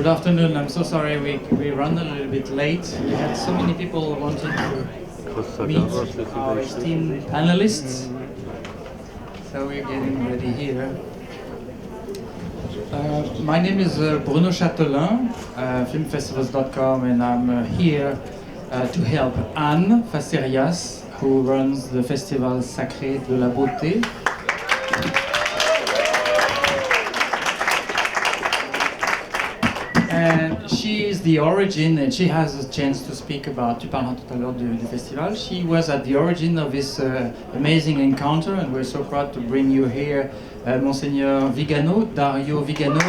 Good afternoon. I'm so sorry we run a little bit late. We had so many people wanting to meet our esteemed panelists. So we're getting ready here. My name is Bruno Chatelin, filmfestivals.com, and I'm here to help Anne Facérias, who runs the Festival Sacré de la Beauté. And she is the origin, and she has a chance to speak about, tu parleras tout à l'heure du festival. She was at the origin of this amazing encounter, and we're so proud to bring you here, Monseigneur Vigano, Dario Vigano.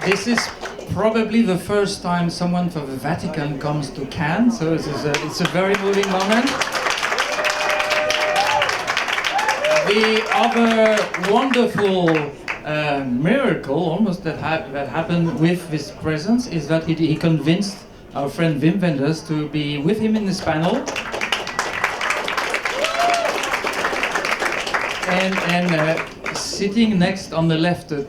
This is probably the first time someone from the Vatican comes to Cannes, so it's a very moving moment. The other wonderful miracle, almost that happened with this presence, is that he convinced our friend Wenders to be with him in this panel. And sitting next on the left to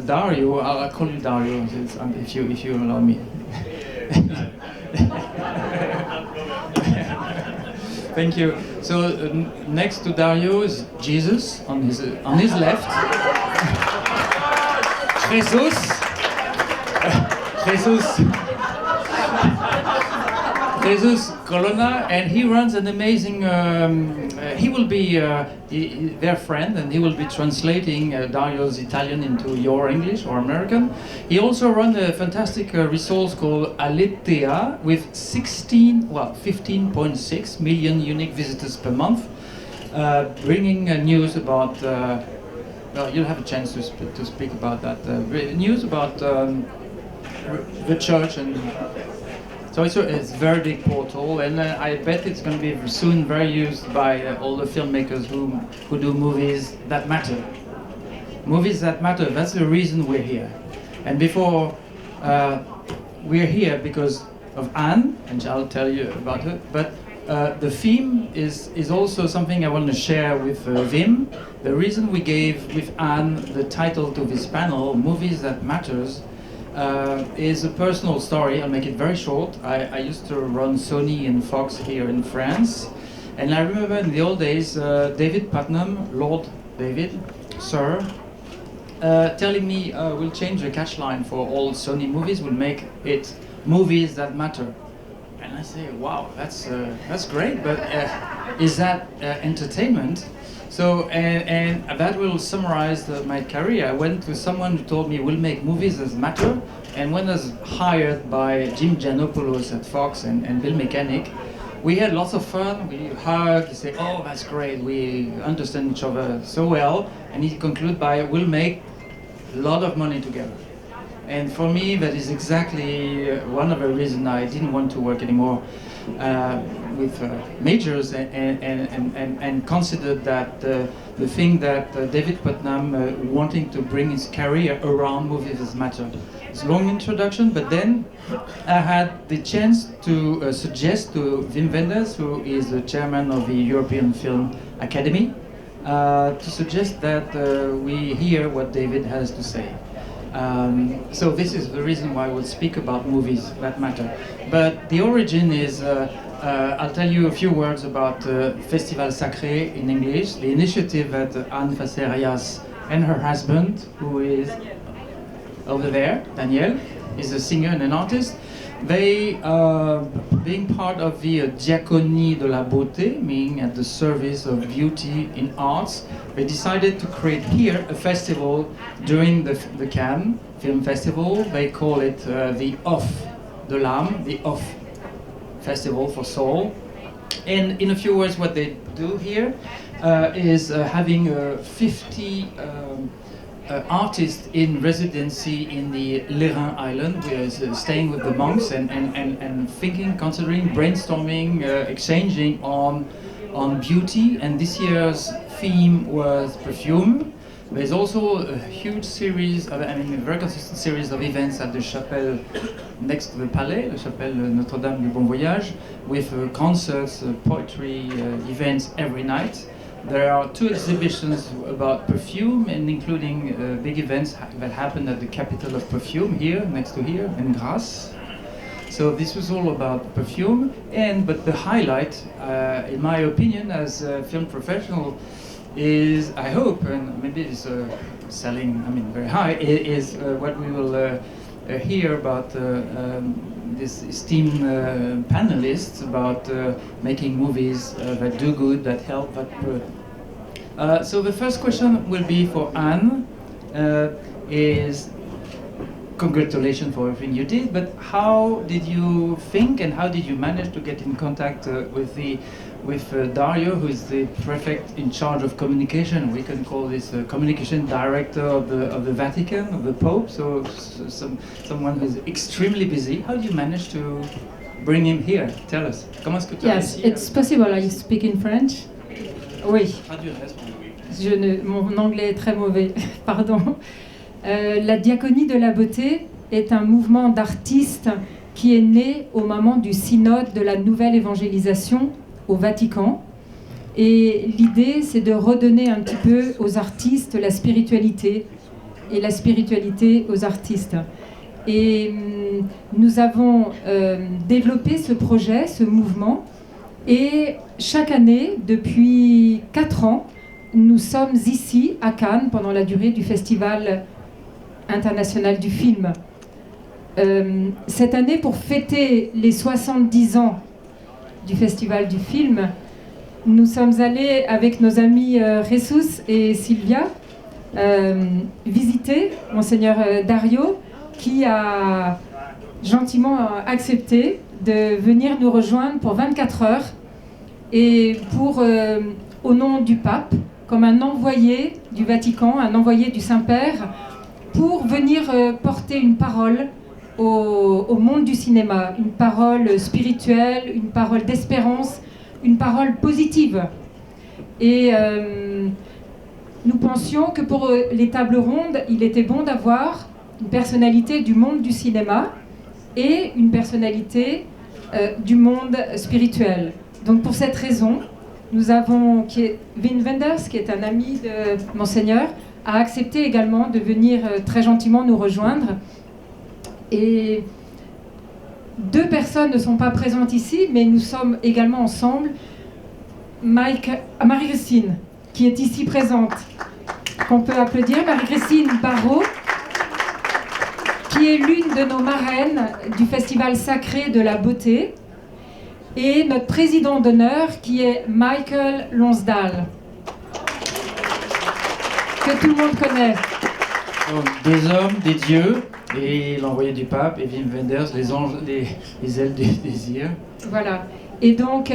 Dario, I'll call you Dario if you allow me. Thank you. So next to Dario is Jesus on his left. Jesus Colina, and he runs an amazing. He will be their friend, and he will be translating Dario's Italian into your English or American. He also runs a fantastic resource called Aletea with 15.6 million unique visitors per month, bringing news about. Well, you'll have a chance to speak about that. News about the church and. So it's a very big portal, and I bet it's going to be soon very used by all the filmmakers who do movies that matter. Movies that matter, that's the reason we're here. And before, we're here because of Anne, and I'll tell you about her, but the theme is also something I want to share with Wim. The reason we gave with Anne the title to this panel, Movies That Matters, is a personal story. I'll make it very short. I used to run Sony and Fox here in France, and I remember in the old days David Putnam, Lord David, Sir, telling me we'll change the catchline for all Sony movies, we'll make it Movies That Matter. And I say, wow, that's great, but is that entertainment? So, and that will summarize my career. I went to someone who told me we'll make movies that matter, and when I was hired by Jim Giannopoulos at Fox and Bill Mechanic, we had lots of fun. We hugged, he said, oh, that's great, we understand each other so well, and he concluded by, we'll make a lot of money together. And for me, that is exactly one of the reasons I didn't want to work anymore with majors and considered that the thing that David Putnam wanting to bring his career around movies as matter. It's a long introduction, but then I had the chance to suggest to Wim Wenders, who is the chairman of the European Film Academy, to suggest that we hear what David has to say. So this is the reason why we'll speak about movies that matter. But the origin is, I'll tell you a few words about Festival Sacré in English, the initiative that Anne Facérias and her husband, who is over there, Daniel, is a singer and an artist. They, being part of the Diaconie de la Beauté, meaning at the service of beauty in arts, they decided to create here a festival during the Cannes Film Festival. They call it the Off de l'âme, the Off Festival for Soul. And in a few words, what they do here is having 50 artists in residency in the Lérin Island. We're staying with the monks and thinking, considering, brainstorming, exchanging on beauty. And this year's theme was perfume. There's also a huge series, a very consistent series of events at the chapel next to the Palais, the chapelle Notre-Dame du Bon Voyage, with concerts, poetry events every night. there are 2 exhibitions about perfume, and including big events that happened at the capital of perfume here, next to here, in Grasse. So this was all about perfume, but the highlight, in my opinion, as a film professional, is, I hope, and maybe it's selling, very high, is what we will hear about this esteemed panelists about making movies that do good, that help, so the first question will be for Anne, is congratulations for everything you did, but how did you think and how did you manage to get in contact with Dario, who is the prefect in charge of communication? We can call this communication director of the Vatican, of the Pope, so someone who is extremely busy. How did you manage to bring him here? Tell us. Comment est-ce que tu as Yes, it's possible. I speak in French. Oui. Mon anglais est très mauvais, pardon. La diaconie de la beauté est un mouvement d'artistes qui est né au moment du synode de la nouvelle évangélisation au Vatican. Et l'idée, c'est de redonner un petit peu aux artistes la spiritualité et la spiritualité aux artistes. Et nous avons développé ce projet, ce mouvement, et chaque année, depuis 4 ans, nous sommes ici à Cannes pendant la durée du Festival international du film. Cette année, pour fêter les 70 ans du Festival du film, nous sommes allés avec nos amis Jesus et Sylvia visiter Monseigneur Dario, qui a gentiment accepté de venir nous rejoindre pour 24 heures et pour, au nom du pape, comme un envoyé du Vatican, un envoyé du Saint-Père, pour venir porter une parole au monde du cinéma, une parole spirituelle, une parole d'espérance, une parole positive. Et nous pensions que pour les tables rondes, il était bon d'avoir une personnalité du monde du cinéma et une personnalité du monde spirituel. Donc pour cette raison, nous avons Wenders, qui est un ami de Monseigneur, a accepté également de venir très gentiment nous rejoindre. Et 2 personnes ne sont pas présentes ici, mais nous sommes également ensemble. Marie-Christine, qui est ici présente, qu'on peut applaudir. Marie-Christine Barrault, qui est l'une de nos marraines du Festival sacré de la beauté. Et notre président d'honneur, qui est Michael Lonsdale, que tout le monde connaît. Donc, 2 hommes, des dieux, et l'envoyé du pape, et Wim Wenders, les anges, les ailes du désir. Voilà. Et donc,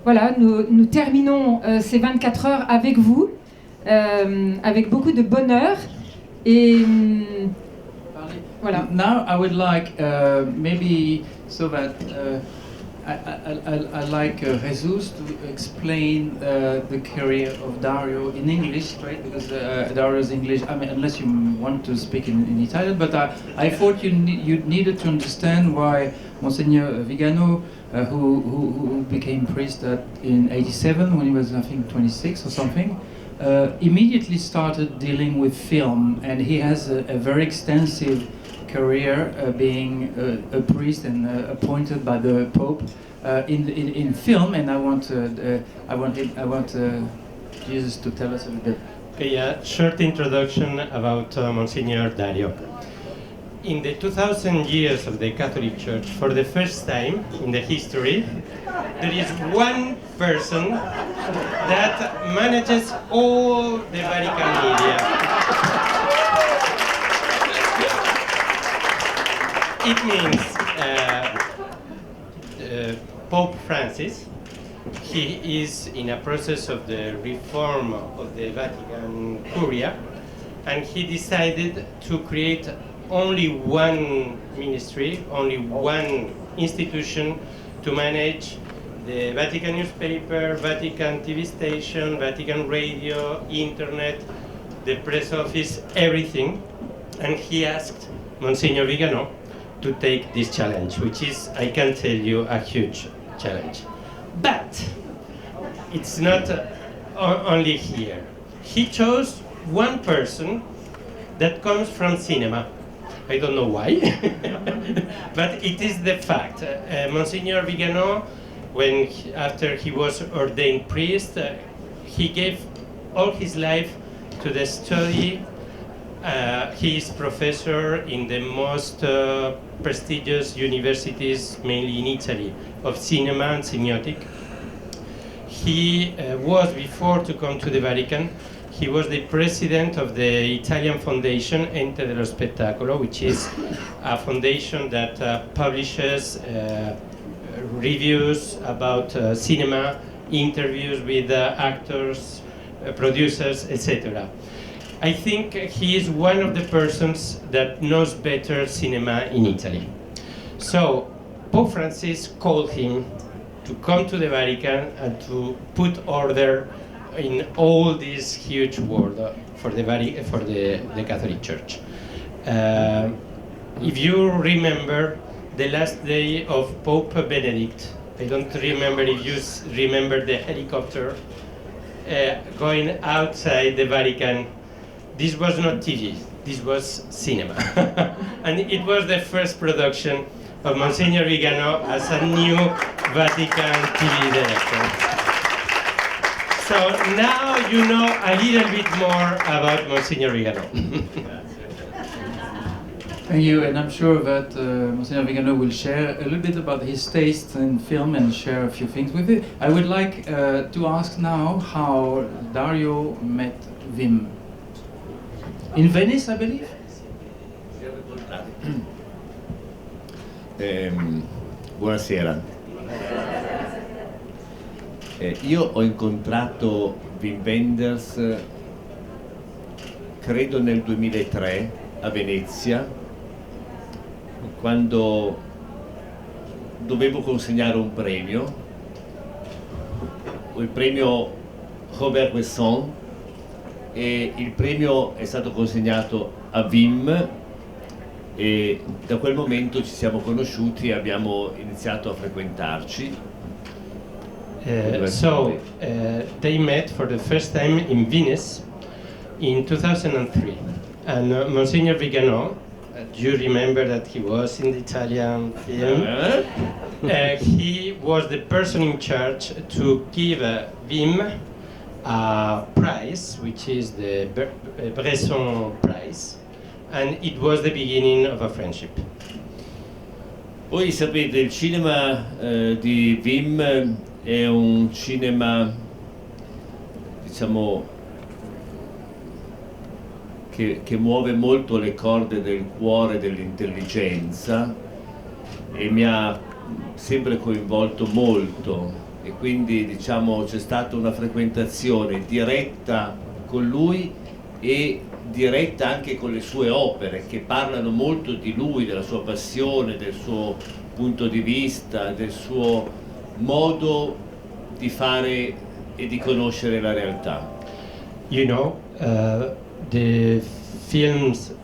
voilà, nous terminons ces 24 heures avec vous, avec beaucoup de bonheur. Et voilà. Now I would like, maybe, so that I like Jesus to explain the career of Dario in English, straight, because Dario's English, unless you want to speak in Italian, but I thought you needed to understand why Monsignor Vigano, who became priest in 87, when he was, I think, 26 or something, immediately started dealing with film, and he has a very extensive career being a priest and appointed by the Pope in film, and I want Jesus to tell us a little bit. A short introduction about Monsignor Dario. In the 2000 years of the Catholic Church, for the first time in the history, there is one person that manages all the Vatican media. It means Pope Francis. He is in a process of the reform of the Vatican Curia, and he decided to create only one ministry, only one institution to manage the Vatican newspaper, Vatican TV station, Vatican radio, internet, the press office, everything. And he asked Monsignor Vigano to take this challenge, which is, I can tell you, a huge challenge. But it's not only here. He chose one person that comes from cinema. I don't know why, but it is the fact. Monsignor Vigano, after he was ordained priest, he gave all his life to the study. He is professor in the most prestigious universities, mainly in Italy, of cinema and semiotic. He was, before to come to the Vatican, he was the president of the Italian foundation Ente dello Spettacolo, which is a foundation that publishes reviews about cinema, interviews with actors, producers, etc. I think he is one of the persons that knows better cinema in Italy. So Pope Francis called him to come to the Vatican and to put order in all this huge world for the Catholic Church. If you remember the last day of Pope Benedict, I don't remember if you remember the helicopter going outside the Vatican. This was not TV, this was cinema. And it was the first production of Monsignor Vigano as a new Vatican TV director. So now you know a little bit more about Monsignor Vigano. Thank you, and I'm sure that Monsignor Vigano will share a little bit about his taste in film and share a few things with it. I would like to ask now how Dario met Wim. In Venice, I believe? Buonasera. Io ho incontrato Wim Wenders credo nel 2003 a Venezia, quando dovevo consegnare un premio, il premio Robert Bresson, e il premio è stato consegnato a Wim, e da quel momento ci siamo conosciuti e abbiamo iniziato a frequentarci. They met for the first time in Venice in 2003, and Monsignor Vigano, do you remember that he was in the Italian film? He was the person in charge to give Wim a prize, which is the Bresson Prize, and it was the beginning of a friendship. Voi sapete, il cinema di Wim è un cinema, diciamo, che muove molto le corde del cuore, dell'intelligenza, e mi ha sempre coinvolto molto, e quindi, diciamo, c'è stata una frequentazione diretta con lui e diretta anche con le sue opere, che parlano molto di lui, della sua passione, del suo punto di vista, del suo modo di fare e di conoscere la realtà. You know, the films,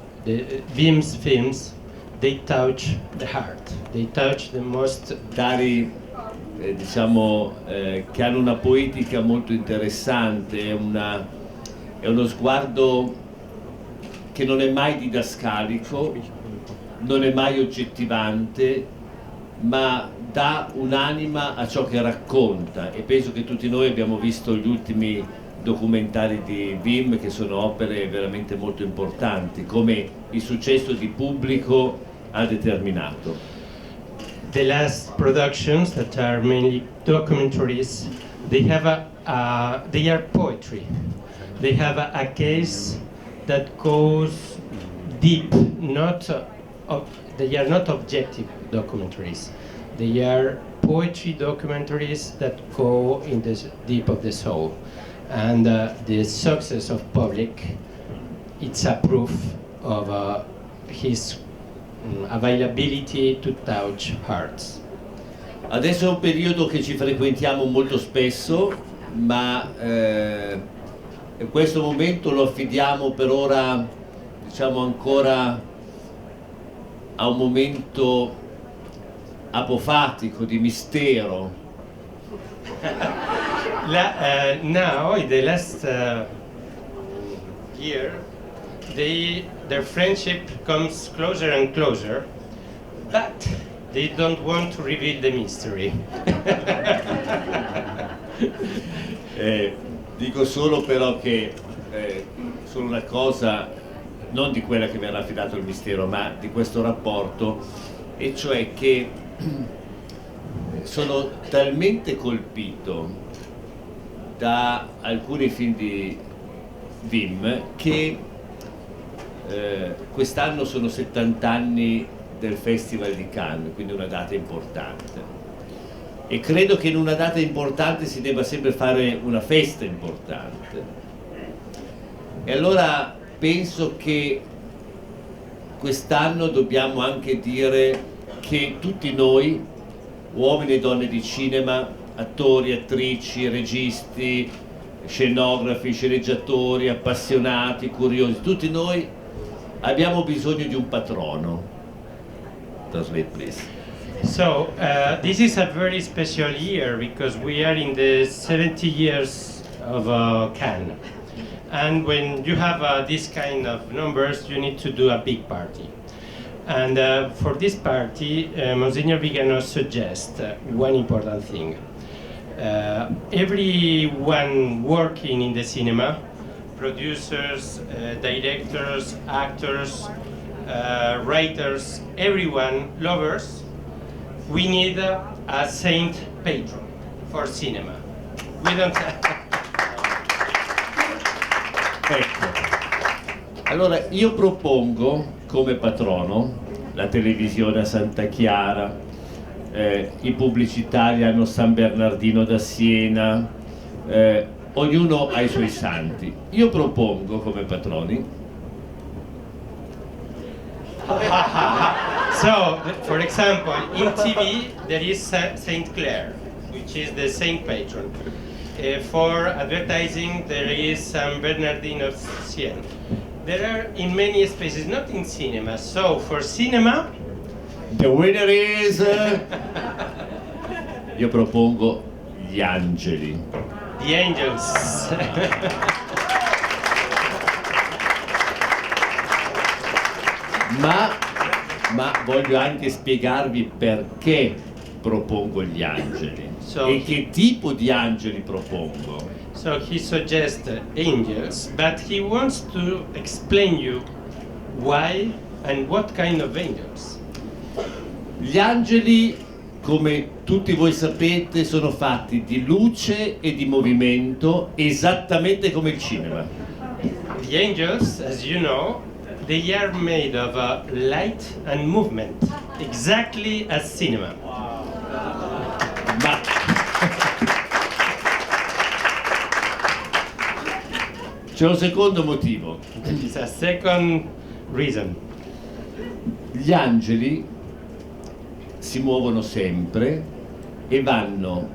Wim's films, they touch the heart. They touch the most. Dari, diciamo, che hanno una poetica molto interessante, è uno sguardo che non è mai didascalico, non è mai oggettivante, ma dà un'anima a ciò che racconta, e penso che tutti noi abbiamo visto gli ultimi documentari di Wim, che sono opere veramente molto importanti, come il successo di pubblico ha determinato. The last productions, that are mainly documentaries, they are poetry. They have a case that goes deep. They are not objective documentaries. They are poetry documentaries that go in the deep of the soul. And the success of Public, it's a proof of his availability to touch hearts. Adesso è un periodo che ci frequentiamo molto spesso, ma questo momento lo affidiamo per ora, diciamo, ancora a un momento apofatico, di mistero. Now, in the last year, their friendship comes closer and closer, but they don't want to reveal the mystery. Dico solo però che solo una cosa, non di quella che mi hanno affidato il mistero, ma di questo rapporto, e cioè che sono talmente colpito da alcuni film di Wim che quest'anno sono 70 anni del Festival di Cannes, quindi una data importante, e credo che in una data importante si debba sempre fare una festa importante, e allora penso che quest'anno dobbiamo anche dire che tutti noi, uomini e donne di cinema, attori, attrici, registi, scenografi, sceneggiatori, appassionati, curiosi, tutti noi abbiamo bisogno di un patrono. Translate, please. So, this is a very special year because we are in the 70 years of Cannes. And when you have this kind of numbers, you need to do a big party. And for this party, Monsignor Vigano suggests one important thing. Everyone working in the cinema, producers, directors, actors, writers, everyone, lovers, we need a saint patron for cinema. We don't Ecco, allora io propongo come patrono la televisione a Santa Chiara, i pubblicitari hanno San Bernardino da Siena, ognuno ha i suoi santi. Io propongo come patroni. So, for example, in TV there is Saint Clair, which is the saint patron. For advertising there is San Bernardino of Siena. There are in many spaces, not in cinema. So for cinema, The winner is... Io propongo gli angeli. the angels. Ma voglio anche spiegarvi perché propongo gli angeli e che tipo di angeli propongo. So he suggests angels, but he wants to explain you why and what kind of angels. Gli angeli, come tutti voi sapete, sono fatti di luce e di movimento, esattamente come il cinema. The angels, as you know, they are made of light and movement, exactly as cinema. Ma c'è un secondo motivo. There is a second reason. Gli angeli si muovono sempre e vanno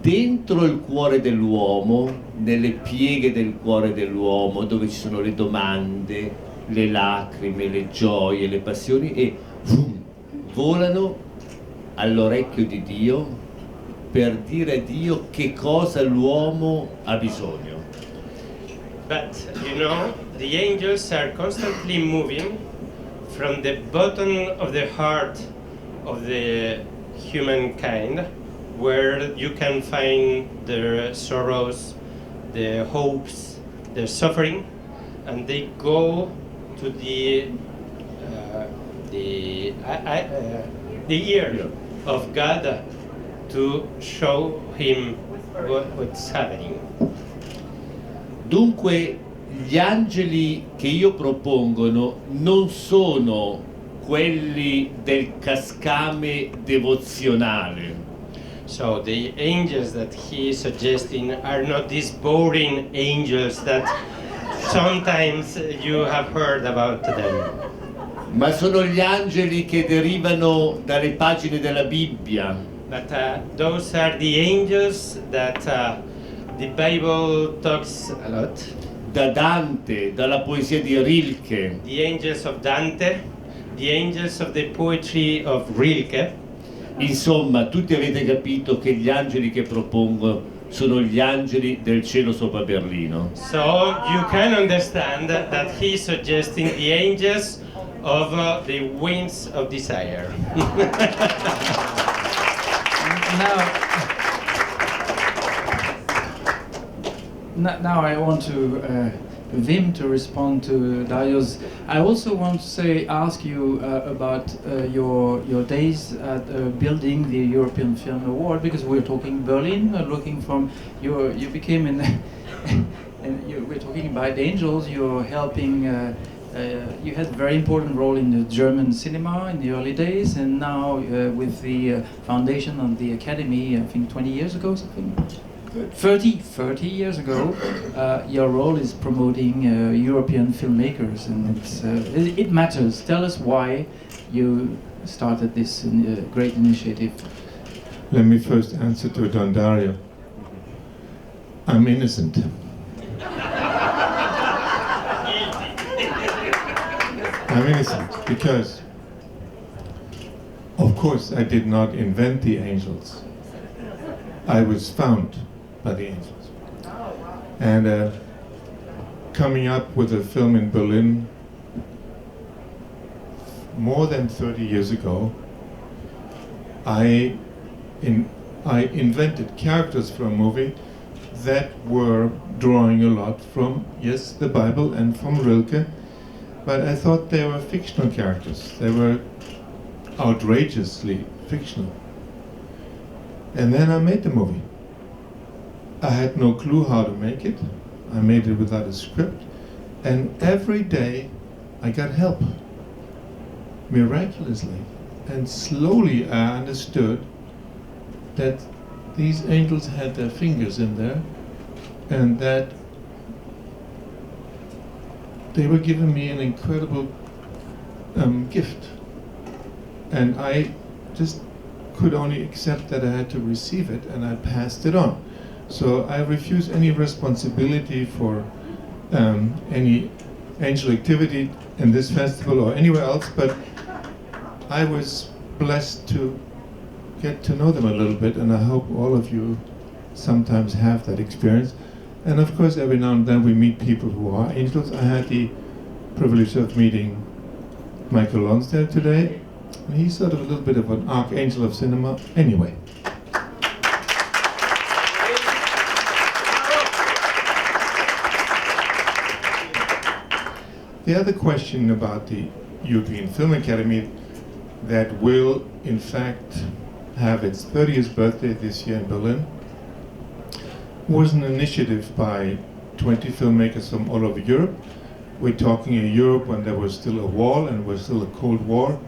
dentro il cuore dell'uomo, nelle pieghe del cuore dell'uomo, dove ci sono le domande, le lacrime, le gioie, le passioni, e volano all'orecchio di Dio per dire a Dio che cosa l'uomo ha bisogno. But, you know, the angels are constantly moving from the bottom of the heart of the humankind, where you can find their sorrows, their hopes, their suffering, and they go to the ear of God to show him what's happening. Dunque gli angeli che io propongo non sono quelli del cascame devozionale. So the angels that he is suggesting are not these boring angels that sometimes you have heard about them. Ma sono gli angeli che derivano dalle pagine della Bibbia. But those are the angels that the Bible talks a lot. Da Dante, dalla poesia di Rilke. The angels of Dante, the angels of the poetry of Rilke. Insomma, tutti avete capito che gli angeli che propongo sono gli angeli del cielo sopra Berlino. So you can understand that he's suggesting the angels of the wings of desire. Now I want to Wim to respond to Dario's. I also want to ask you about your days at building the European Film Award, because we're talking Berlin, looking from you became in and we're talking about angels. You're helping. You had a very important role in the German cinema in the early days, and now with the foundation of the Academy, I think 20 years ago, something. 30 years ago, your role is promoting European filmmakers, and it matters. Tell us why you started this great initiative. Let me first answer to Don Dario. I'm innocent. I'm innocent because, of course, I did not invent the angels. I was found by the angels. And coming up with a film in Berlin more than 30 years ago, I invented characters for a movie that were drawing a lot from, yes, the Bible and from Rilke, but I thought they were fictional characters. They were outrageously fictional. And then I made the movie. I had no clue how to make it. I made it without a script. And every day I got help, miraculously. And slowly I understood that these angels had their fingers in there, and that they were giving me an incredible gift. And I just could only accept that I had to receive it, and I passed it on. So I refuse any responsibility for any angel activity in this festival or anywhere else, but I was blessed to get to know them a little bit, and I hope all of you sometimes have that experience. And of course, every now and then we meet people who are angels. I had the privilege of meeting Michael Lonsdale today, and he's sort of a little bit of an archangel of cinema anyway. The other question about the European Film Academy, that will in fact have its 30th birthday this year in Berlin, was an initiative by 20 filmmakers from all over Europe. We're talking in Europe when there was still a wall and was still a Cold War.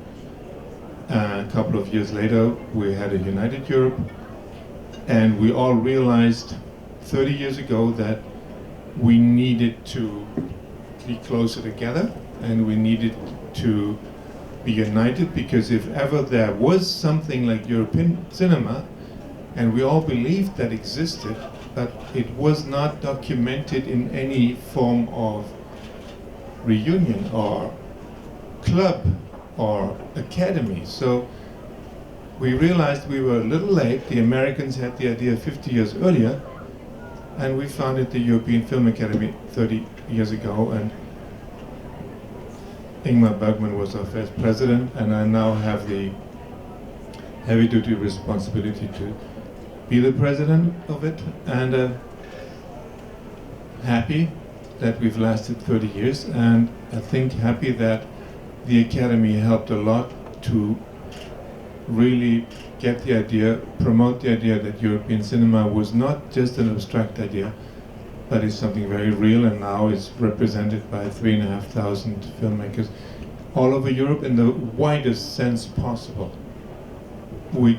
A couple of years later, we had a united Europe, and we all realized 30 years ago that we needed to be closer together, and we needed to be united, because if ever there was something like European cinema, and we all believed that existed, but it was not documented in any form of reunion or club or academy. So we realized we were a little late. The Americans had the idea 50 years earlier, and we founded the European Film Academy 30 years ago, and Ingmar Bergman was our first president, and I now have the heavy-duty responsibility to be the president of it, and happy that we've lasted 30 years, and I think happy that the Academy helped a lot to really get the idea, promote the idea that European cinema was not just an abstract idea, but is something very real, and now is represented by 3,500 filmmakers all over Europe in the widest sense possible. We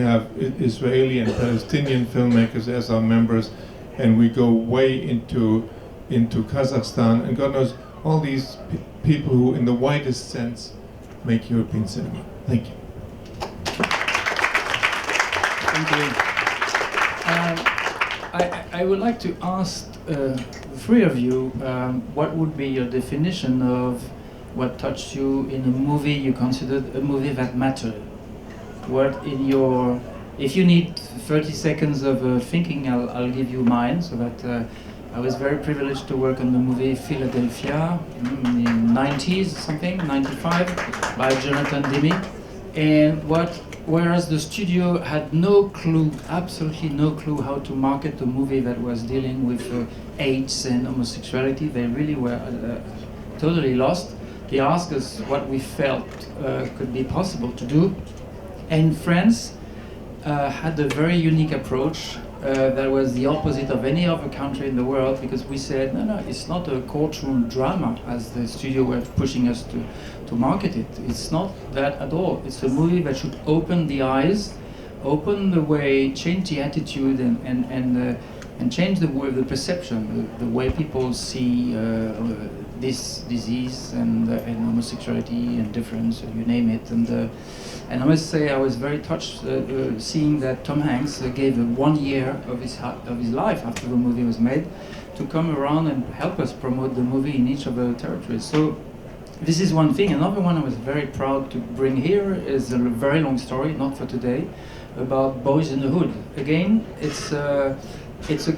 have Israeli and Palestinian filmmakers as our members, and we go way into Kazakhstan, and God knows all these people who, in the widest sense, make European cinema. Thank you. Thank you. I would like to ask the three of you, what would be your definition of what touched you in a movie you considered a movie that mattered? What in your If you need 30 seconds of thinking, I'll give you mine. So that I was very privileged to work on the movie Philadelphia in the 90s, something, 95, by Jonathan Demme. And whereas the studio had no clue, absolutely no clue how to market a movie that was dealing with AIDS and homosexuality, they really were totally lost. They asked us what we felt could be possible to do. And France had a very unique approach that was the opposite of any other country in the world, because we said, no, it's not a courtroom drama as the studio were pushing us to market it. It's not that at all. It's a movie that should open the eyes, open the way, change the attitude, and change the perception, the way people see this disease and homosexuality and difference, you name it. And I must say, I was very touched seeing that Tom Hanks gave 1 year of his life after the movie was made to come around and help us promote the movie in each of the territories. So this is one thing. Another one I was very proud to bring here is a very long story, not for today, about Boys in the Hood. Again, it's a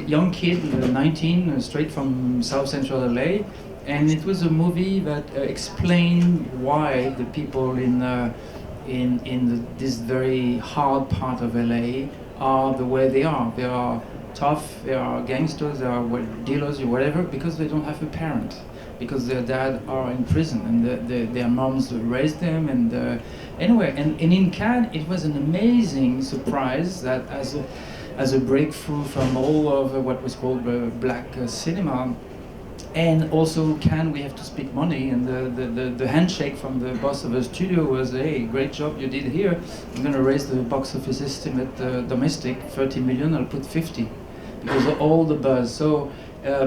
young kid, 19, straight from South Central LA, and it was a movie that explained why the people in this very hard part of LA are the way they are. They are tough, they are gangsters, they are dealers or whatever, because they don't have a parent, because their dad are in prison and their moms raised them. And anyway, and in Cannes it was an amazing surprise that as a breakthrough from all of what was called black cinema. And also Cannes, we have to speak money, and the handshake from the boss of the studio was, hey, great job you did here. I'm going to raise the box office estimate domestic, 30 million, I'll put 50, because of all the buzz. So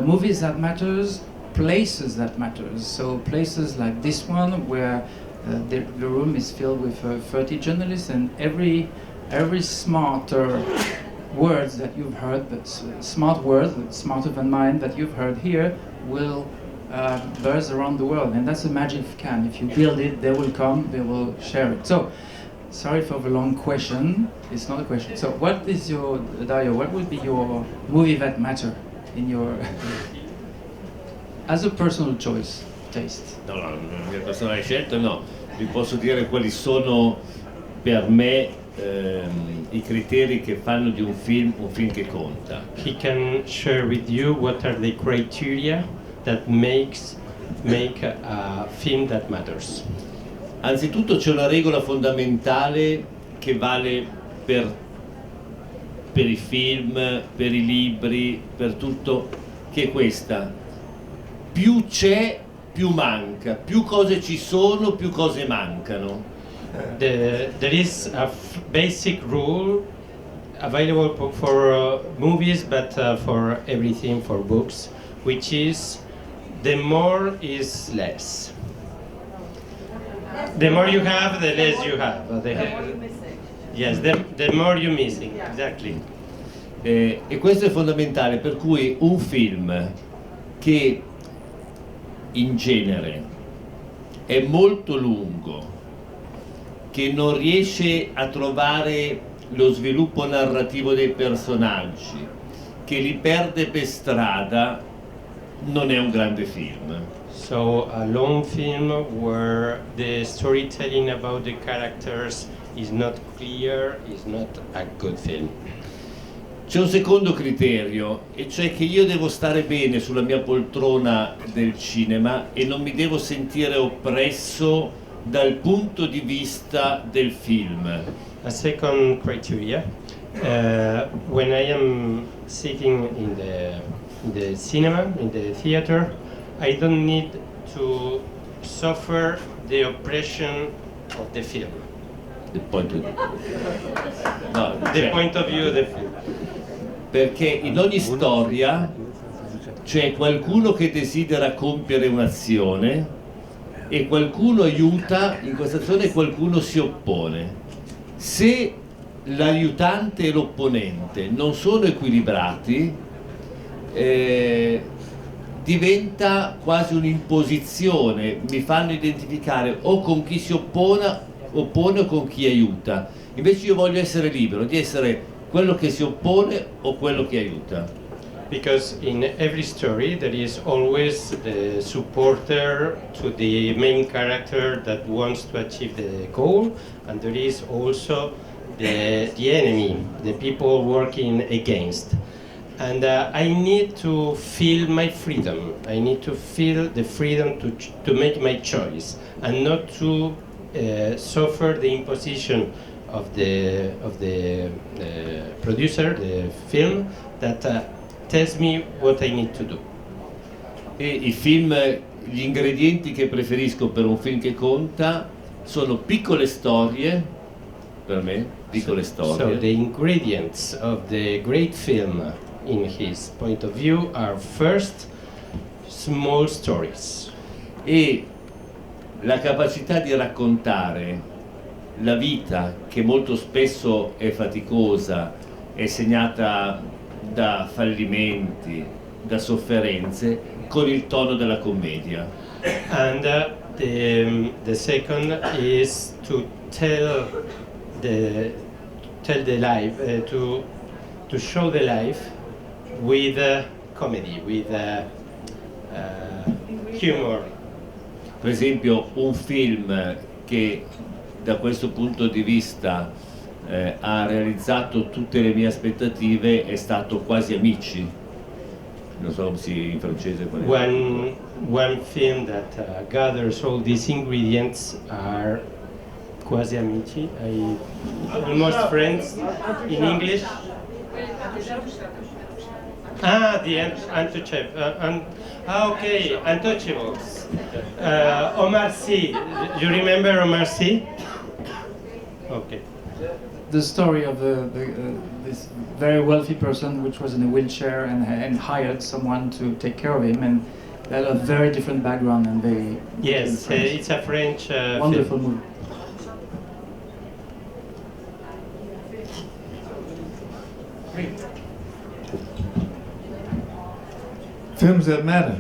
movies that matters, places that matters. So places like this one, where the room is filled with 30 journalists, and every smarter words that you've heard, smart words, smarter than mine, that you've heard here, will buzz around the world. And that's the magic of Cannes. If you build it, they will come, they will share it. So, sorry for the long question. It's not a question. So, what is your, Dario, what would be your movie that matter in your, as a personal choice, taste? No, la mia personale scelta no. Vi posso dire quali sono per me i criteri che fanno di un film che conta. He can share with you what are the criteria that make a film that matters. Anzitutto c'è una regola fondamentale che vale per i film, per i libri, per tutto, che è questa: più c'è, più manca, più cose ci sono, più cose mancano. There is a basic rule available for movies, but for everything, for books, which is the more is less. The more you have, the less you have. Yes, the more you're missing, exactly. E questo è fondamentale, per cui un film che in genere è molto lungo, che non riesce a trovare lo sviluppo narrativo dei personaggi, che li perde per strada, non è un grande film. So a long film where the storytelling about the characters is not clear is not a good film. C'è un secondo criterio, e cioè che io devo stare bene sulla mia poltrona del cinema e non mi devo sentire oppresso dal punto di vista del film. A second criteria, when I am sitting in the cinema, in the theater, I don't need to suffer the oppression of the film. The point of view of the film. Perché in ogni storia c'è qualcuno che desidera compiere un'azione e qualcuno aiuta in questa azione e qualcuno si oppone. Se l'aiutante e l'opponente non sono equilibrati, diventa quasi un'imposizione, mi fanno identificare o con chi si oppone o con chi aiuta, Invece io voglio essere libero di essere quello che si oppone o quello che aiuta. Because in every story there is always the supporter to the main character that wants to achieve the goal, and there is also the enemy, the people working against. And I need to feel my freedom. I need to feel the freedom to make my choice and not to suffer the imposition of the producer, the film, that tells me what I need to do. E i film, gli ingredienti che preferisco per un film che conta sono piccole storie, per me, piccole storie. So the ingredients of the great film, in his point of view, are first small stories. E la capacità di raccontare la vita, che molto spesso è faticosa, è segnata da fallimenti, da sofferenze, con il tono della commedia. And the second is to tell the life, to show the life with comedy, with humor. Per esempio un film che da questo punto di vista ha realizzato tutte le mie aspettative è stato Quasi Amici. Non so come si in francese. One film that gathers all these ingredients are Quasi Amici, Almost Friends in English. The Untouchables. Okay, Untouchables. Omar Sy. You remember Omar Sy? Okay. The story of this very wealthy person which was in a wheelchair and hired someone to take care of him, and they had a very different background and they... Yes, it's a French wonderful film. movie. Films that matter.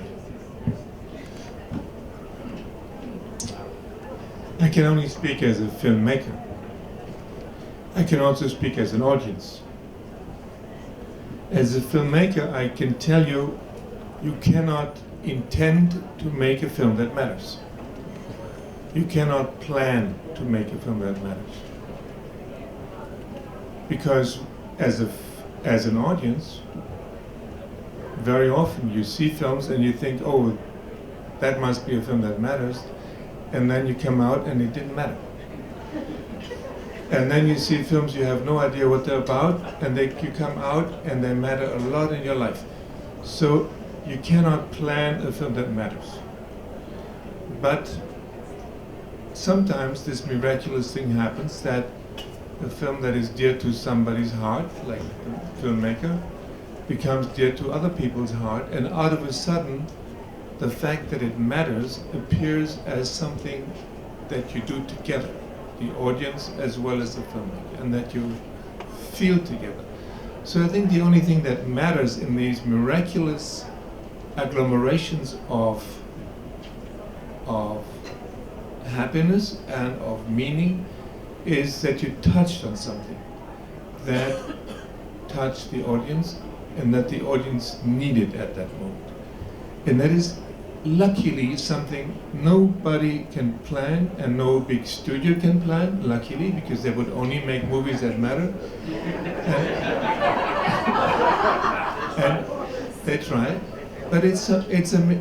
I can only speak as a filmmaker. I can also speak as an audience. As a filmmaker, I can tell you, you cannot intend to make a film that matters. You cannot plan to make a film that matters. Because as an audience, very often you see films and you think, oh, that must be a film that matters, and then you come out and it didn't matter. And then you see films you have no idea what they're about, and you come out and they matter a lot in your life. So you cannot plan a film that matters. But sometimes this miraculous thing happens, that a film that is dear to somebody's heart, like the filmmaker, becomes dear to other people's heart, and out of a sudden the fact that it matters appears as something that you do together, the audience as well as the filmmaker, and that you feel together. So I think the only thing that matters in these miraculous agglomerations of happiness and of meaning is that you touched on something that touched the audience and that the audience needed at that moment. And that is luckily something nobody can plan, and no big studio can plan, luckily, because they would only make movies that matter. And they try, but it's a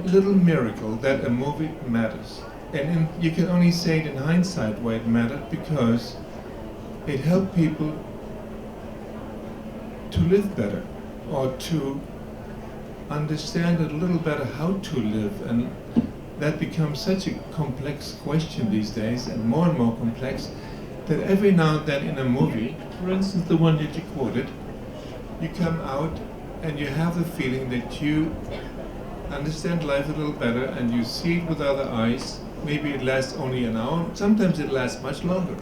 little miracle that a movie matters. And you can only say it in hindsight why it mattered, because it helped people to live better, or to understand a little better how to live. And that becomes such a complex question these days, and more complex, that every now and then in a movie, for instance the one that you quoted, you come out and you have the feeling that you understand life a little better, and you see it with other eyes. Maybe it lasts only an hour, sometimes it lasts much longer.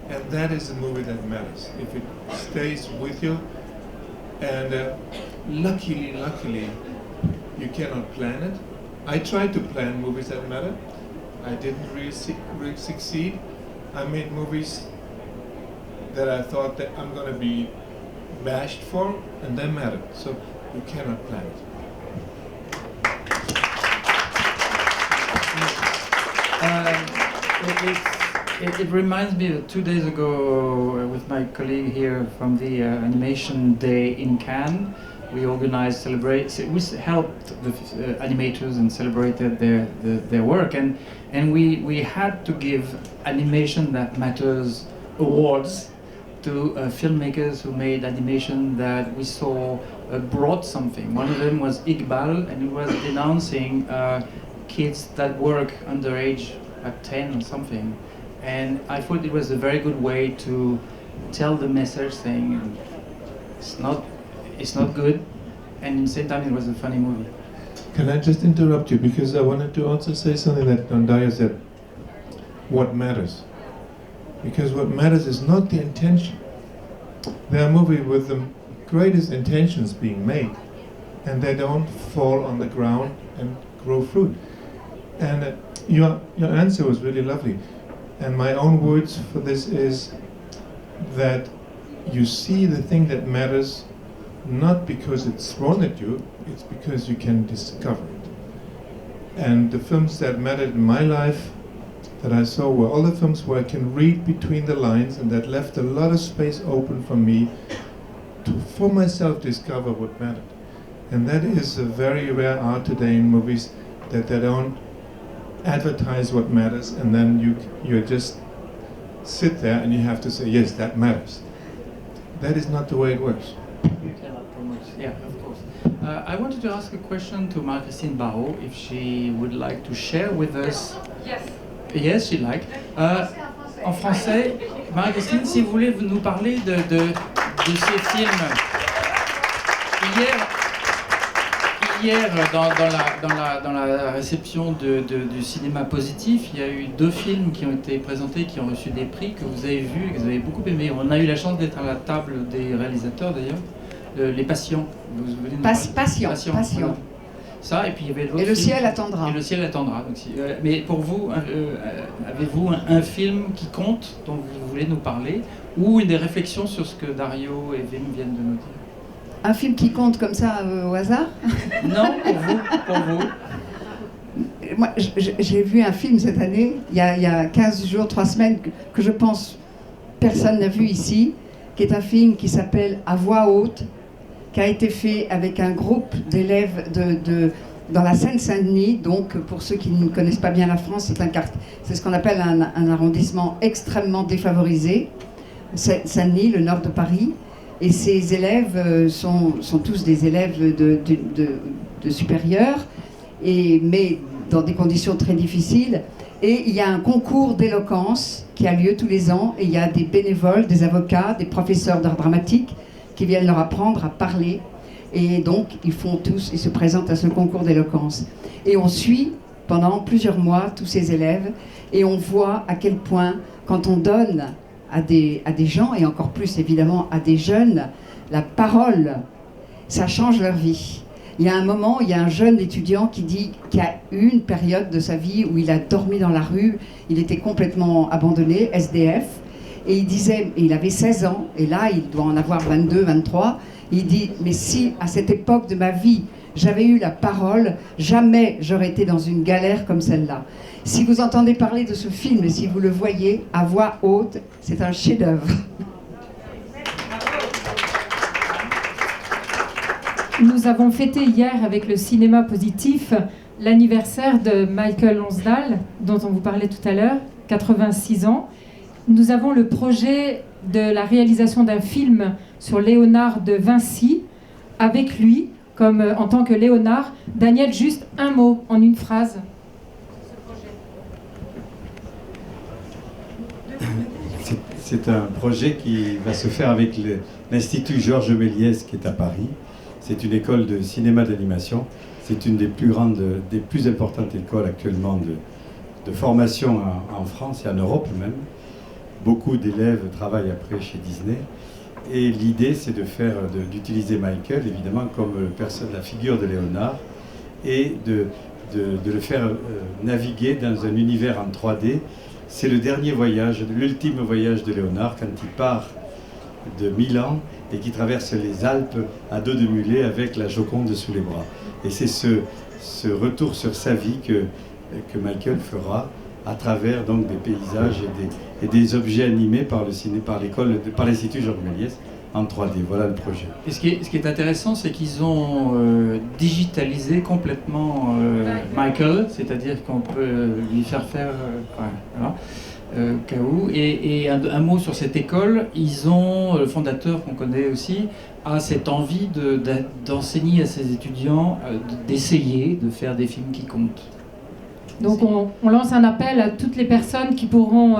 And that is a movie that matters, if it stays with you. And luckily, you cannot plan it. I tried to plan movies that matter. I didn't really succeed. I made movies that I thought that I'm going to be bashed for, and they mattered. So you cannot plan it. It reminds me that 2 days ago, with my colleague here from the Animation Day in Cannes, we organized we helped the animators and celebrated their work, and we had to give Animation That Matters awards to filmmakers who made animation that we saw brought something. One of them was Iqbal, and he was denouncing kids that work underage at 10 or something. And I thought it was a very good way to tell the message, saying it's not good, and at the same time it was a funny movie. Can I just interrupt you, because I wanted to also say something that Dario said. What matters? Because what matters is not the intention. There are movies with the greatest intentions being made, and they don't fall on the ground and grow fruit. And your answer was really lovely. And my own words for this is that you see the thing that matters not because it's thrown at you, it's because you can discover it. And the films that mattered in my life that I saw were all the films where I can read between the lines, and that left a lot of space open for me to, for myself, discover what mattered. And that is a very rare art today in movies, that they don't advertise what matters, and then you just sit there and you have to say, yes, that matters. That is not the way it works. You cannot promote. Yeah, of course. I wanted to ask a question to Marie-Christine Barrault, if she would like to share with us. Yes. Yes, she like. En français, Marie-Christine, si vous voulez nous parler de ces films. Hier, dans la réception du cinéma positif, il y a eu 2 films qui ont été présentés, qui ont reçu des prix, que vous avez vus et que vous avez beaucoup aimés. On a eu la chance d'être à la table des réalisateurs d'ailleurs. Les Patients. Vous vous souvenez de Patient. Voilà. Ça, et puis il y avait l'autre. Et le film, ciel attendra. Et le ciel attendra. Donc, mais pour vous, avez-vous un film qui compte, dont vous voulez nous parler, ou des réflexions sur ce que Dario et Wim viennent de nous dire? Un film qui compte comme ça au hasard? Non, pour vous. Moi, j'ai vu un film cette année, il y a 15 jours, 3 semaines, que je pense personne n'a vu ici, qui est un film qui s'appelle À voix haute, qui a été fait avec un groupe d'élèves dans la Seine-Saint-Denis. Donc, pour ceux qui ne connaissent pas bien la France, c'est ce qu'on appelle un arrondissement extrêmement défavorisé, Saint-Denis, le nord de Paris. Et ces élèves sont tous des élèves de supérieurs, mais dans des conditions très difficiles. Et il y a un concours d'éloquence qui a lieu tous les ans, et il y a des bénévoles, des avocats, des professeurs d'art dramatique qui viennent leur apprendre à parler. Et donc, ils se présentent à ce concours d'éloquence. Et on suit pendant plusieurs mois tous ces élèves, et on voit à quel point, quand on donne à des gens, et encore plus évidemment à des jeunes, la parole, ça change leur vie. Il y a un moment, il y a un jeune étudiant qui a eu une période de sa vie où il a dormi dans la rue, il était complètement abandonné, SDF, et il disait, il avait 16 ans, et là il doit en avoir 22, 23, il dit, mais si à cette époque de ma vie, j'avais eu la parole, jamais j'aurais été dans une galère comme celle-là. Si vous entendez parler de ce film, et si vous le voyez à voix haute, c'est un chef-d'œuvre. Nous avons fêté hier avec le cinéma positif l'anniversaire de Michael Lonsdale, dont on vous parlait tout à l'heure, 86 ans. Nous avons le projet de la réalisation d'un film sur Léonard de Vinci, avec lui, comme en tant que Léonard. Daniel, juste un mot, en une phrase. C'est un projet qui va se faire avec l'Institut Georges Méliès qui est à Paris. C'est une école de cinéma d'animation. C'est une des plus importantes écoles actuellement de formation en France et en Europe même. Beaucoup d'élèves travaillent après chez Disney. Et l'idée, c'est d'utiliser Michael, évidemment, comme la figure de Léonard, et de le faire naviguer dans un univers en 3D. C'est le dernier voyage, l'ultime voyage de Léonard, quand il part de Milan et qui traverse les Alpes à dos de mulet avec la Joconde sous les bras. Et c'est ce retour sur sa vie que Michael fera à travers donc des paysages et des objets animés par l'Institut Georges Méliès en 3D. Voilà le projet. Et ce qui est intéressant, c'est qu'ils ont digitalisé complètement Michael, c'est-à-dire qu'on peut lui faire voilà, KO. Et un mot sur cette école, ils ont, le fondateur qu'on connaît aussi, a cette envie d'enseigner à ses étudiants, d'essayer de faire des films qui comptent. Donc on lance un appel à toutes les personnes qui pourront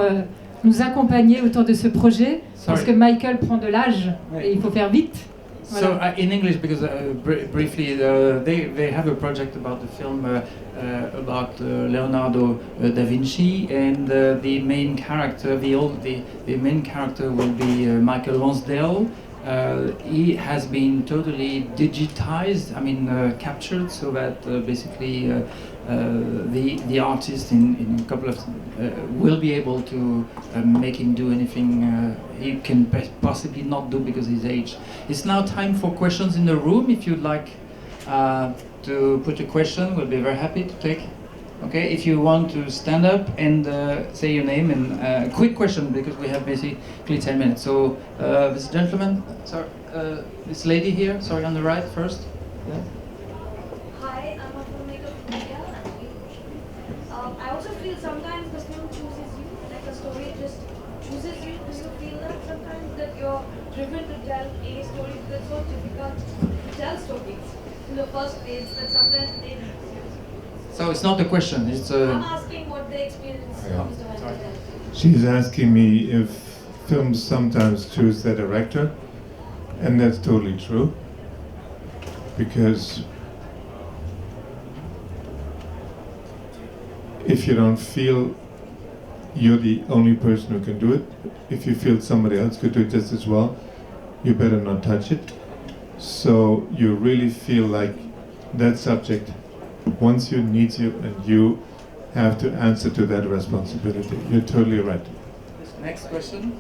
nous accompagner autour de ce projet, parce que Michael prend de l'âge et il faut faire vite. Voilà. So in English, because briefly, they have a project about the film about Leonardo da Vinci, and the main character, the main character will be Michael Lonsdale. He has been totally digitized, captured, so that basically the artist in a couple of will be able to make him do anything he can possibly not do because of his age. It's now time for questions in the room. If you'd like to put a question, we'll be very happy to take. Okay, if you want to stand up and say your name and a quick question because we have basically 10 minutes. So this gentleman, sorry, this lady here, sorry, on the right first. Yeah. Hi, I'm a filmmaker from India. I also feel sometimes the film chooses you, like a story just chooses you. Do you feel that sometimes that you're driven to tell a story because it's so difficult to tell stories in the first place, but sometimes they So it's not a question, it's I'm asking what the experience is. She's asking me if films sometimes choose their director, and that's totally true, because if you don't feel you're the only person who can do it, if you feel somebody else could do it just as well, you better not touch it. So you really feel like that subject wants you, needs you, and you have to answer to that responsibility. You're totally right. Next question.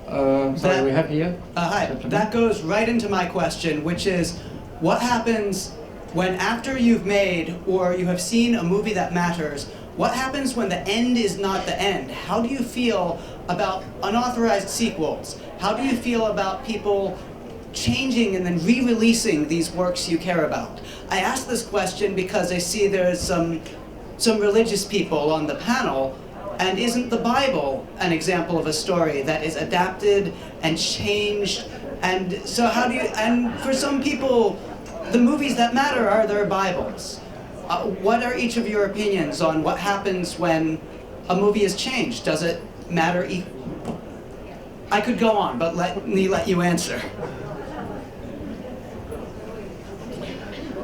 Sorry, we have here. Hi, that goes right into my question, which is, what happens when after you've made or you have seen a movie that matters, what happens when the end is not the end? How do you feel about unauthorized sequels? How do you feel about people changing and then re-releasing these works you care about? I ask this question because I see there's some religious people on the panel, and isn't the Bible an example of a story that is adapted and changed? And so how do you, and for some people, the movies that matter are their Bibles. What are each of your opinions on what happens when a movie is changed? Does it matter? I could go on, but let me let you answer.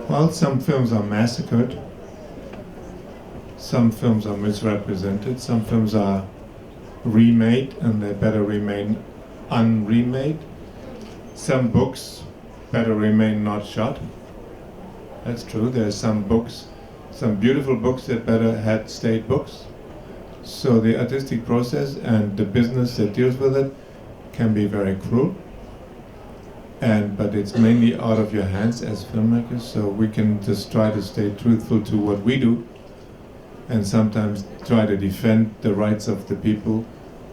Well, some films are massacred, some films are misrepresented, some films are remade and they better remain unremade. Some books better remain not shot. That's true, there's some books, some beautiful books that better had stayed books. So the artistic process and the business that deals with it can be very cruel. But it's mainly out of your hands as filmmakers, so we can just try to stay truthful to what we do and sometimes try to defend the rights of the people,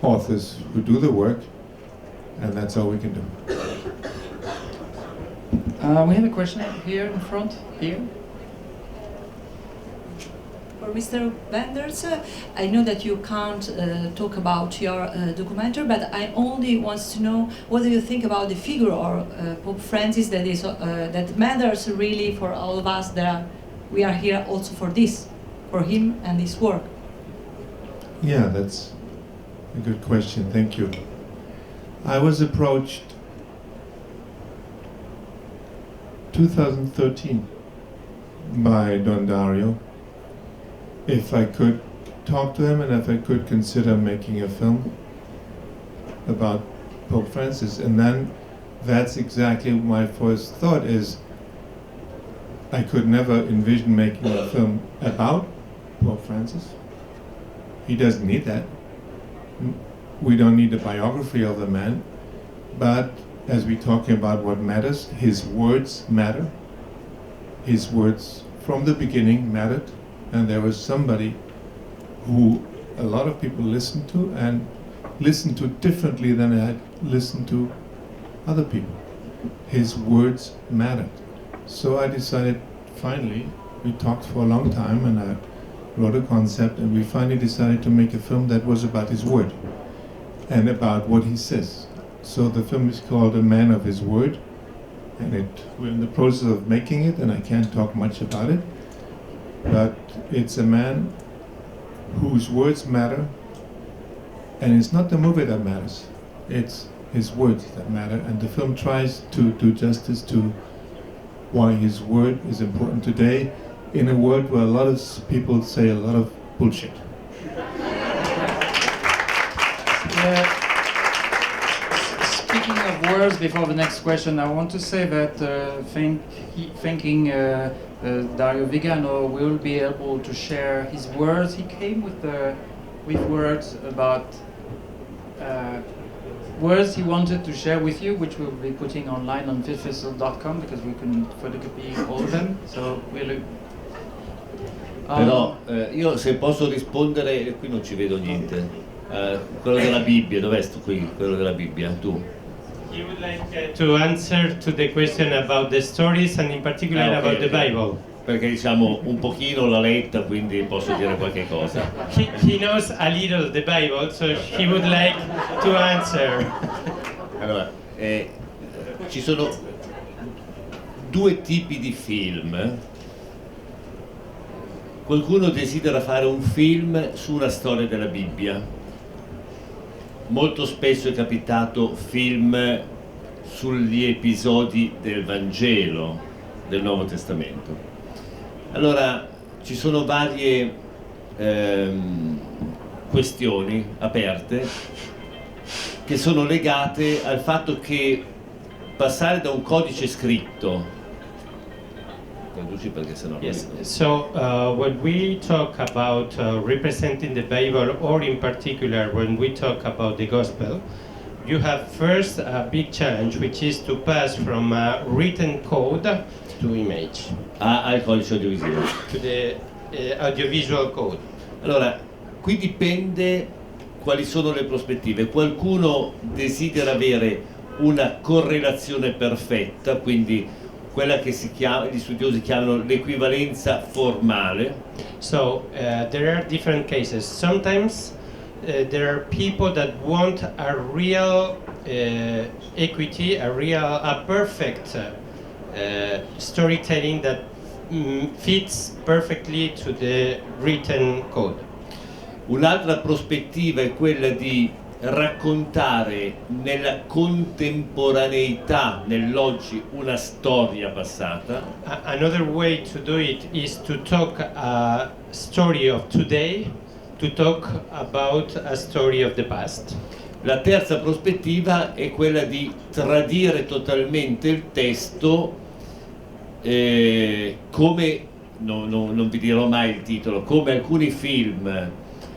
authors who do the work, and that's all we can do. We have a question here in front, here. For Mr. Wenders, I know that you can't talk about your documentary, but I only want to know what do you think about the figure of Pope Francis that is that matters really for all of us. That we are here also for this, for him and his work. Yeah, that's a good question. Thank you. I was approached 2013 by Don Dario if I could talk to him and if I could consider making a film about Pope Francis. And then that's exactly my first thought is I could never envision making a film about Pope Francis. He doesn't need that. We don't need a biography of the man. But as we're talking about what matters, his words matter. His words from the beginning mattered, and there was somebody who a lot of people listened to, and listened to differently than I had listened to other people. His words mattered. So I decided, finally, we talked for a long time, and I wrote a concept, and we finally decided to make a film that was about his word and about what he says. So the film is called A Man of His Word, and we're in the process of making it, and I can't talk much about it, but it's a man whose words matter, and it's not the movie that matters, it's his words that matter, and the film tries to do justice to why his word is important today in a world where a lot of people say a lot of bullshit. Speaking of words, before the next question, I want to say that thanking Dario Vigano, we will be able to share his words. He came with words about words he wanted to share with you, which we'll be putting online on filmfestivals.com because we couldn't photocopy all of them. So we'll. Però io se posso rispondere, qui non ci vedo niente. Quello della Bibbia, dov'è sto qui? Quello della Bibbia, tu? He would like to answer to the question about the stories and in particular Okay, about the okay. Bible. Perché diciamo un pochino l'ha letta, quindi posso dire qualche cosa. He knows a little the Bible, so he would like to answer. Allora, ci sono due tipi di film. Qualcuno desidera fare un film su una storia della Bibbia. Molto spesso è capitato film sugli episodi del Vangelo, del Nuovo Testamento. Allora, ci sono varie questioni aperte che sono legate al fatto che passare da un codice scritto. Yes. So when we talk about representing the Bible, or in particular when we talk about the Gospel, you have first a big challenge, which is to pass from a written code to image. Al codice audiovisivo. To the audiovisual code. Allora, qui dipende quali sono le prospettive. Qualcuno desidera avere una correlazione perfetta, quindi quella che gli studiosi chiamano l'equivalenza formale. So there are different cases. Sometimes there are people that want a real equity, a perfect storytelling that fits perfectly to the written code. Un'altra prospettiva è quella di raccontare nella contemporaneità, nell'oggi, una storia passata. Another way to do it is to talk a story of today, to talk about a story of the past. La terza prospettiva è quella di tradire totalmente il testo, come, non vi dirò mai il titolo, come alcuni film,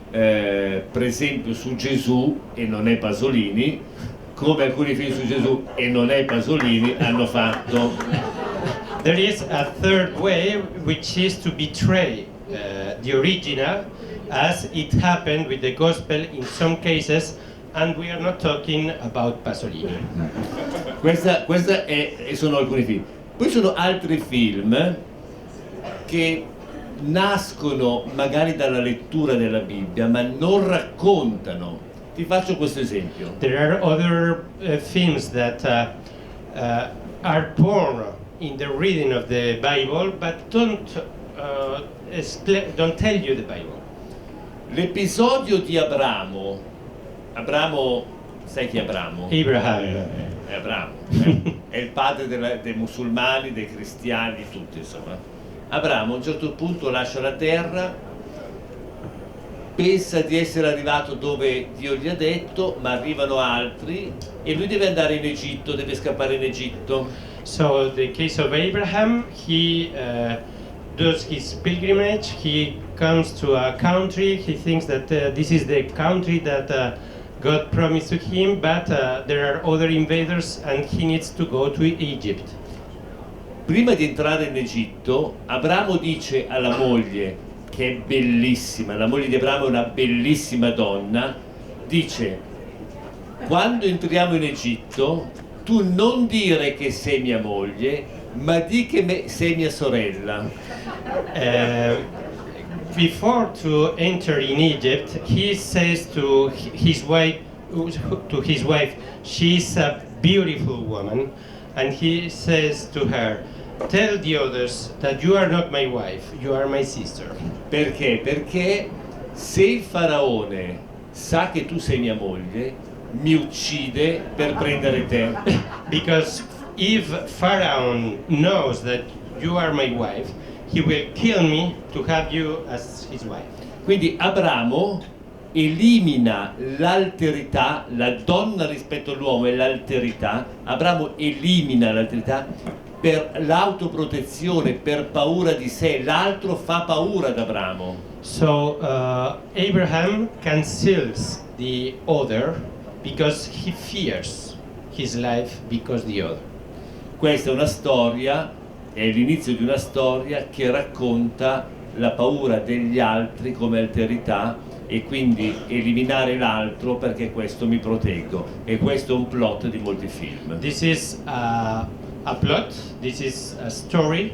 per esempio su Gesù, e non è Pasolini, come alcuni film su Gesù e non è Pasolini hanno fatto. There is a third way, which is to betray the original, as it happened with the gospel in some cases, and we are not talking about Pasolini. Questa sono alcuni film. Poi sono altri film che nascono magari dalla lettura della Bibbia, ma non raccontano. Ti faccio questo esempio. There are other films that are born in the reading of the Bible, but don't tell you the Bible. L'episodio di Abramo, sai chi è Abramo? Abraham. È Abramo, è il padre dei musulmani, dei cristiani, di tutti, insomma. Abramo a un certo punto lascia la terra, pensa di essere arrivato dove Dio gli ha detto, ma arrivano altri e lui deve andare in Egitto, deve scappare in Egitto. So the case of Abraham, he does his pilgrimage, he comes to a country, he thinks that this is the country that God promised to him, but there are other invaders and he needs to go to Egypt. Prima di entrare in Egitto, Abramo dice alla moglie, che è bellissima, la moglie di Abramo è una bellissima donna, dice: quando entriamo in Egitto, tu non dire che sei mia moglie, ma di che sei mia sorella. Before to enter in Egypt, he says to his wife, she's a beautiful woman, and he says to her, tell the others that you are not my wife, you are my sister. Perché? Perché se il faraone sa che tu sei mia moglie, mi uccide per prendere te. Because if Pharaoh knows that you are my wife, he will kill me to have you as his wife. Quindi Abramo elimina l'alterità, la donna rispetto all'uomo e l'alterità. Abramo elimina l'alterità per l'autoprotezione, per paura di sé. L'altro fa paura ad Abramo. So Abraham cancels the other because he fears his life because the other. Questa è una storia, è l'inizio di una storia che racconta la paura degli altri come alterità e quindi eliminare l'altro perché questo mi proteggo. E questo è un plot di molti film. This is a plot, this is a story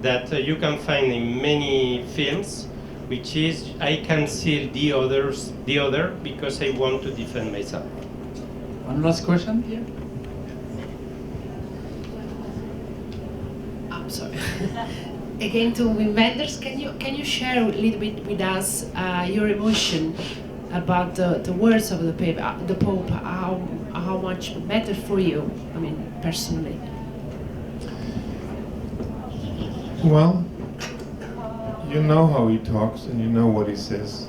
that you can find in many films, which is I cancel the other because I want to defend myself. One last question here. I'm sorry. Again to Wenders, can you share a little bit with us your emotion about the words of the Pope? How much better for you? I mean, personally. Well, you know how he talks and you know what he says.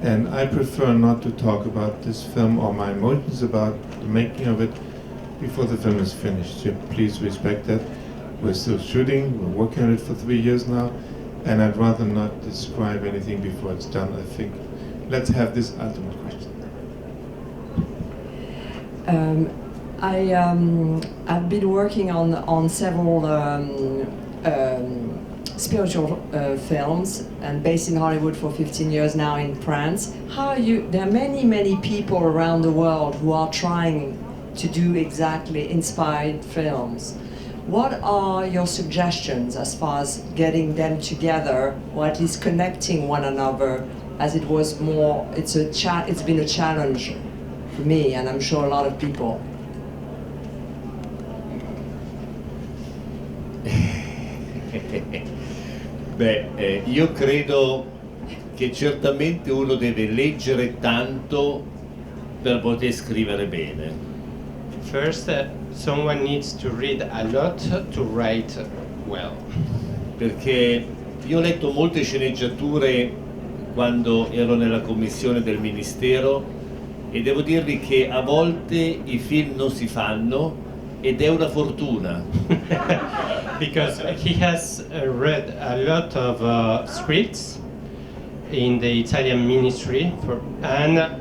And I prefer not to talk about this film or my emotions about the making of it before the film is finished. So please respect that. We're still shooting, we're working on it for 3 years now, and I'd rather not describe anything before it's done. I think let's have this ultimate question. I've been working on several spiritual films and based in Hollywood for 15 years now in France. There are many people around the world who are trying to do exactly inspired films. What are your suggestions as far as getting them together, or at least connecting one another? As it was more, it's been a challenge for me, and I'm sure a lot of people. Io credo che certamente uno deve leggere tanto per poter scrivere bene. First, someone needs to read a lot to write well. Perché io ho letto molte sceneggiature quando ero nella commissione del ministero e devo dirvi che a volte i film non si fanno ed è una fortuna. Because he has read a lot of scripts in the Italian ministry and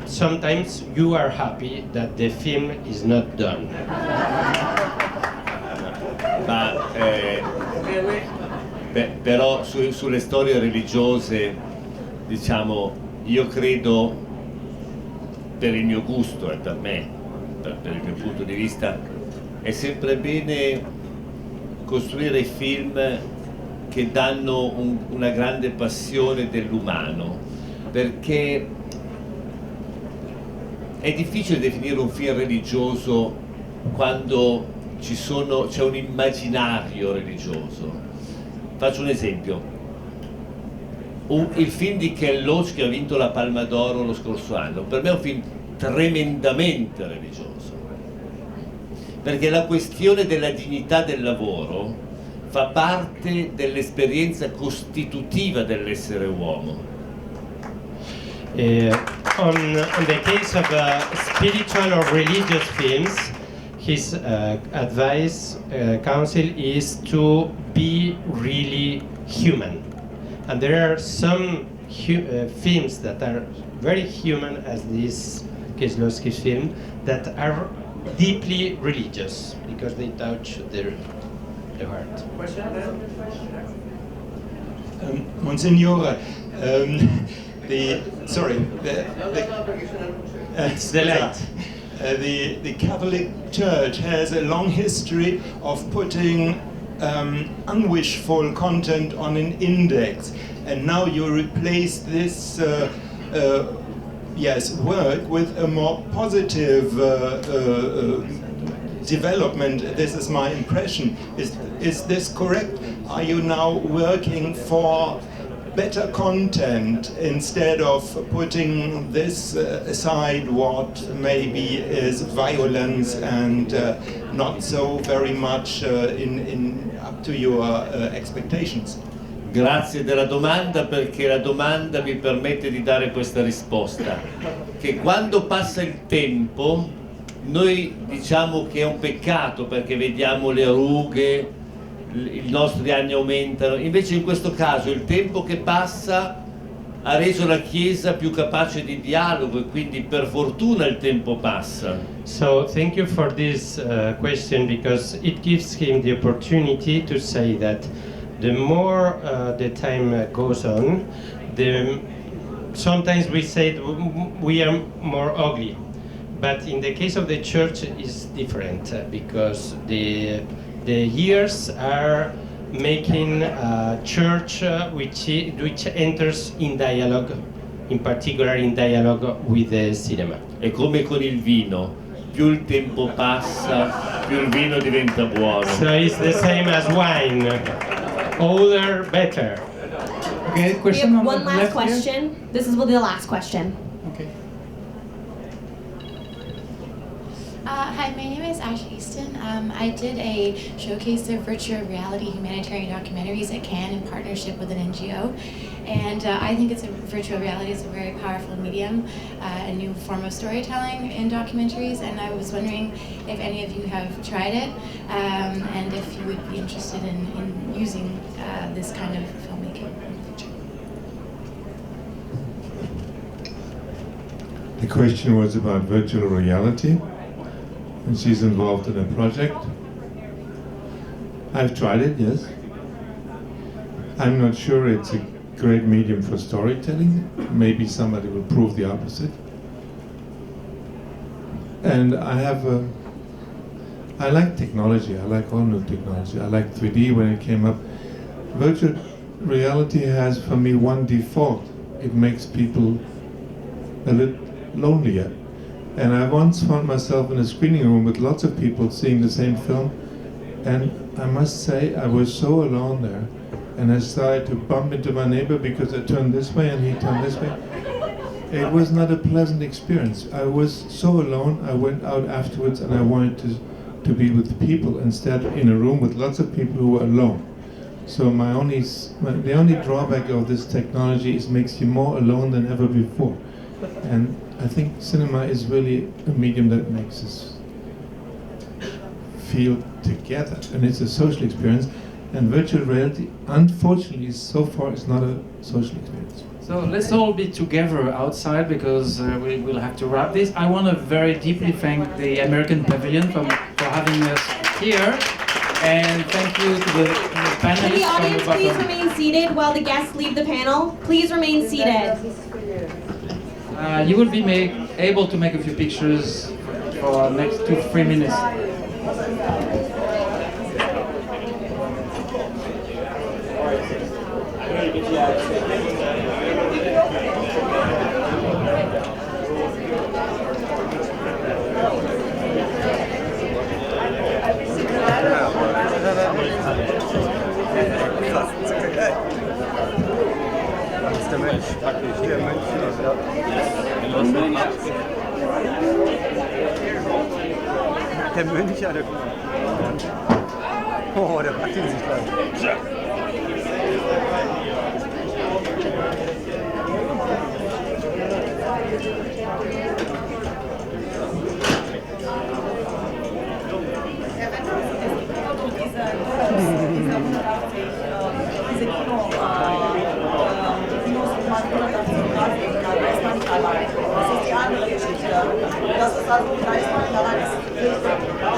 sometimes you are happy that the film is not done. Ma però sulle storie religiose, diciamo, io credo, per il mio gusto e per me, per il mio punto di vista, è sempre bene costruire film che danno una grande passione dell'umano, perché è difficile definire un film religioso quando c'è un immaginario religioso. Faccio un esempio. Il film di Ken Loach che ha vinto la Palma d'Oro lo scorso anno, per me è un film tremendamente religioso, perché la questione della dignità del lavoro fa parte dell'esperienza costitutiva dell'essere uomo. On the case of spiritual or religious films, his advice, counsel is to be really human. And there are some films that are very human, as this Kieślowski film, that are deeply religious because they touch the heart. Monsignore, it's the light. The Catholic Church has a long history of putting unwishful content on an index, and now you replace this work with a more positive development. This is my impression. Is this correct? Are you now working for better content instead of putting this aside, what maybe is violence and not so very much up to your expectations? Grazie della domanda, perché la domanda mi permette di dare questa risposta, che quando passa il tempo noi diciamo che è un peccato perché vediamo le rughe, i nostri anni aumentano, invece in questo caso il tempo che passa ha reso la Chiesa più capace di dialogo e quindi per fortuna il tempo passa. So thank you for this question, because it gives him the opportunity to say that the more the time goes on, sometimes we say we are more ugly, but in the case of the church is different because the years are making a church which enters in dialogue, in particular in dialogue with the cinema. È come con il vino, più il tempo passa, più il vino diventa buono. So it's the same as wine, older, better. Okay, We question have on one the last left question. Here? This is the last question. Okay. Hi, my name is Ash Easton. I did a showcase of virtual reality humanitarian documentaries at Cannes in partnership with an NGO. And I think virtual reality is a very powerful medium, a new form of storytelling in documentaries. And I was wondering if any of you have tried it and if you would be interested in using this kind of filmmaking in the future. The question was about virtual reality, and she's involved in a project. I've tried it, yes. I'm not sure it's a great medium for storytelling. Maybe somebody will prove the opposite. And I like technology. I like all new technology. I like 3D when it came up. Virtual reality has, for me, one default. It makes people a little lonelier. And I once found myself in a screening room with lots of people seeing the same film, and I must say I was so alone there. And I started to bump into my neighbor because I turned this way and he turned this way. It was not a pleasant experience. I was so alone. I went out afterwards and I wanted to be with people instead in a room with lots of people who were alone. So the only drawback of this technology is makes you more alone than ever before. And I think cinema is really a medium that makes us feel together, and it's a social experience. And virtual reality, unfortunately, so far is not a social experience. So let's all be together outside because we will have to wrap this. I want to very deeply thank the American Pavilion for having us here. And thank you to the panelists. Can the audience from please remain seated while the guests leave the panel? Please remain seated. You will be able to make a few pictures for the next 2-3 minutes. Der Mönch, praktisch. Der Mönch. Der Mönch, ja, der. Oh, der packt ihn sich gleich. Diese Kino, allein. Das ist die andere Geschichte. Das ist also gleich mal daran ist wichtig.